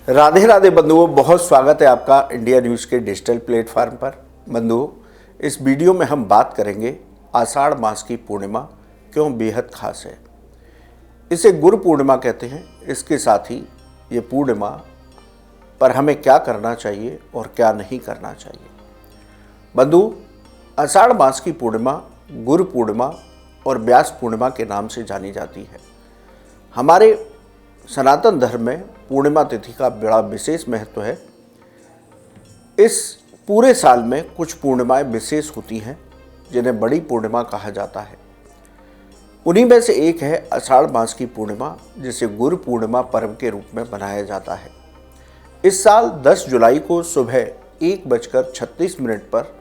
राधे राधे बंधुओं, बहुत स्वागत है आपका इंडिया न्यूज़ के डिजिटल प्लेटफार्म पर। बंधुओं, इस वीडियो में हम बात करेंगे आषाढ़ मास की पूर्णिमा क्यों बेहद खास है। इसे गुरु पूर्णिमा कहते हैं। इसके साथ ही ये पूर्णिमा पर हमें क्या करना चाहिए और क्या नहीं करना चाहिए। बंधु, आषाढ़ मास की पूर्णिमा गुरु पूर्णिमा और व्यास पूर्णिमा के नाम से जानी जाती है। हमारे सनातन धर्म में पूर्णिमा तिथि का बड़ा विशेष महत्व है। इस पूरे साल में कुछ पूर्णिमाएं विशेष होती हैं जिन्हें बड़ी पूर्णिमा कहा जाता है। उन्हीं में से एक है आषाढ़ मास की पूर्णिमा, जिसे गुरु पूर्णिमा पर्व के रूप में मनाया जाता है। इस साल 10 जुलाई को सुबह 1:36 पर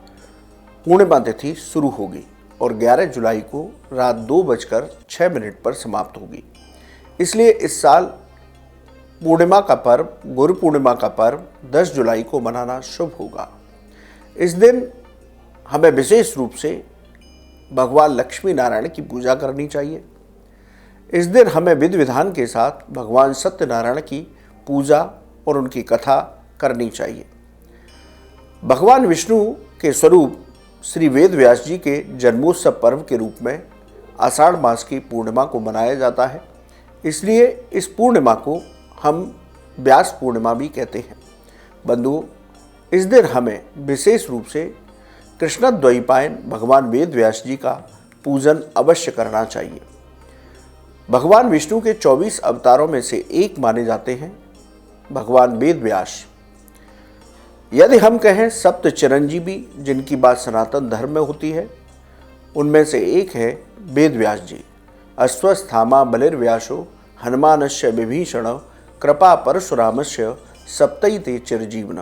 पूर्णिमा तिथि शुरू होगी और 11 जुलाई को रात 2:06 पर समाप्त होगी। इसलिए इस साल पूर्णिमा का पर्व, गुरु पूर्णिमा का पर्व 10 जुलाई को मनाना शुभ होगा। इस दिन हमें विशेष रूप से भगवान लक्ष्मी नारायण की पूजा करनी चाहिए। इस दिन हमें विधि विधान के साथ भगवान सत्यनारायण की पूजा और उनकी कथा करनी चाहिए। भगवान विष्णु के स्वरूप श्री वेद व्यास जी के जन्मोत्सव पर्व के रूप में आषाढ़ मास की पूर्णिमा को मनाया जाता है। इसलिए इस पूर्णिमा को हम व्यास पूर्णिमा भी कहते हैं। बंधुओं, इस दिन हमें विशेष रूप से कृष्णद्वैपायन भगवान वेद व्यास जी का पूजन अवश्य करना चाहिए। भगवान विष्णु के 24 अवतारों में से एक माने जाते हैं भगवान वेद व्यास। यदि हम कहें सप्त चिरंजीवी जिनकी बात सनातन धर्म में होती है, उनमें से एक है वेद व्यास जी। अश्वस्थामा बलिर्व्यासो हनुमानस्य विभीषण कृपा परशुरामस्य सप्तैते चिरजीवन।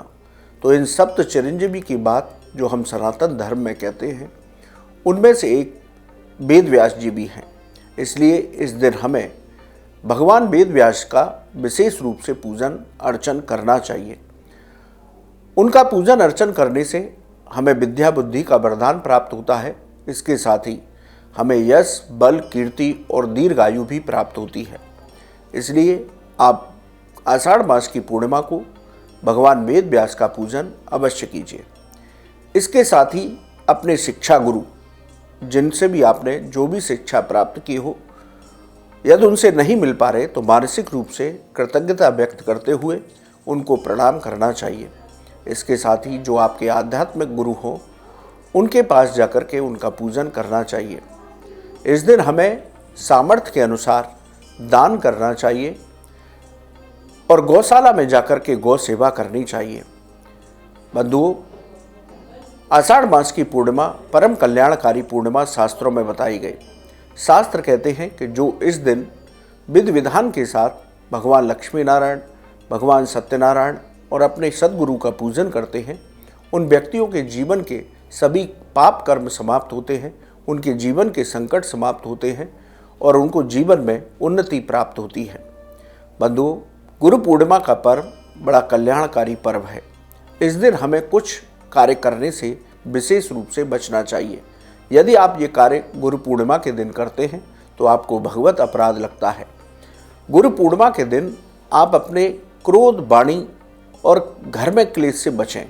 तो इन सप्त चिरंजीवी की बात जो हम सनातन धर्म में कहते हैं, उनमें से एक वेद व्यास जी भी हैं। इसलिए इस दिन हमें भगवान वेद व्यास का विशेष रूप से पूजन अर्चन करना चाहिए। उनका पूजन अर्चन करने से हमें विद्या बुद्धि का वरदान प्राप्त होता है। इसके साथ ही हमें यश, बल, कीर्ति और दीर्घायु भी प्राप्त होती है। इसलिए आप आषाढ़ मास की पूर्णिमा को भगवान वेद व्यास का पूजन अवश्य कीजिए। इसके साथ ही अपने शिक्षा गुरु, जिनसे भी आपने जो भी शिक्षा प्राप्त की हो, यदि उनसे नहीं मिल पा रहे तो मानसिक रूप से कृतज्ञता व्यक्त करते हुए उनको प्रणाम करना चाहिए। इसके साथ ही जो आपके आध्यात्मिक गुरु हों, उनके पास जाकर के उनका पूजन करना चाहिए। इस दिन हमें सामर्थ्य के अनुसार दान करना चाहिए और गौशाला में जाकर के गौ सेवा करनी चाहिए। बंधुओं, आषाढ़ मास की पूर्णिमा परम कल्याणकारी पूर्णिमा शास्त्रों में बताई गई। शास्त्र कहते हैं कि जो इस दिन विधि विधान के साथ भगवान लक्ष्मी नारायण, भगवान सत्यनारायण और अपने सद्गुरु का पूजन करते हैं, उन व्यक्तियों के जीवन के सभी पाप कर्म समाप्त होते हैं, उनके जीवन के संकट समाप्त होते हैं और उनको जीवन में उन्नति प्राप्त होती है। बंधुओं, गुरु पूर्णिमा का पर्व बड़ा कल्याणकारी पर्व है। इस दिन हमें कुछ कार्य करने से विशेष रूप से बचना चाहिए। यदि आप ये कार्य गुरु पूर्णिमा के दिन करते हैं तो आपको भगवत अपराध लगता है। गुरु पूर्णिमा के दिन आप अपने क्रोध, वाणी और घर में क्लेश से बचें।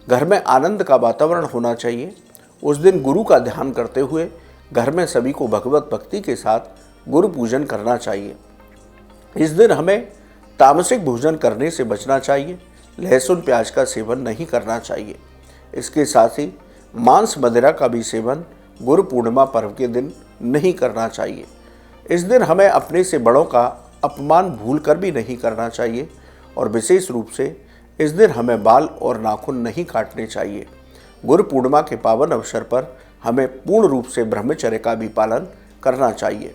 घर में आनंद का वातावरण होना चाहिए। उस दिन गुरु का ध्यान करते हुए घर में सभी को भगवत भक्ति के साथ गुरु पूजन करना चाहिए। इस दिन हमें तामसिक भोजन करने से बचना चाहिए। लहसुन प्याज का सेवन नहीं करना चाहिए। इसके साथ ही मांस मदिरा का भी सेवन गुरु पूर्णिमा पर्व के दिन नहीं करना चाहिए। इस दिन हमें अपने से बड़ों का अपमान भूल कर भी नहीं करना चाहिए और विशेष रूप से इस दिन हमें बाल और नाखून नहीं काटने चाहिए। गुरु पूर्णिमा के पावन अवसर पर हमें पूर्ण रूप से ब्रह्मचर्य का भी पालन करना चाहिए।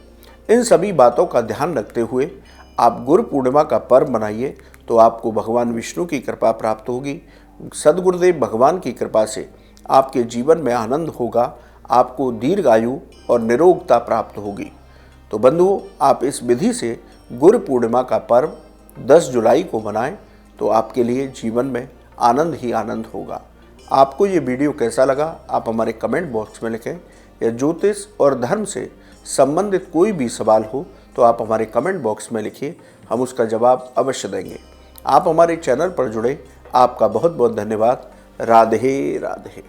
इन सभी बातों का ध्यान रखते हुए आप गुरु पूर्णिमा का पर्व मनाइए तो आपको भगवान विष्णु की कृपा प्राप्त होगी। सद्गुरुदेव भगवान की कृपा से आपके जीवन में आनंद होगा, आपको दीर्घायु और निरोगता प्राप्त होगी। तो बंधुओं, आप इस विधि से गुरु पूर्णिमा का पर्व 10 जुलाई को मनाएं तो आपके लिए जीवन में आनंद ही आनंद होगा। आपको ये वीडियो कैसा लगा, आप हमारे कमेंट बॉक्स में लिखें। या ज्योतिष और धर्म से संबंधित कोई भी सवाल हो तो आप हमारे कमेंट बॉक्स में लिखिए, हम उसका जवाब अवश्य देंगे। आप हमारे चैनल पर जुड़े, आपका बहुत बहुत धन्यवाद। राधे राधे।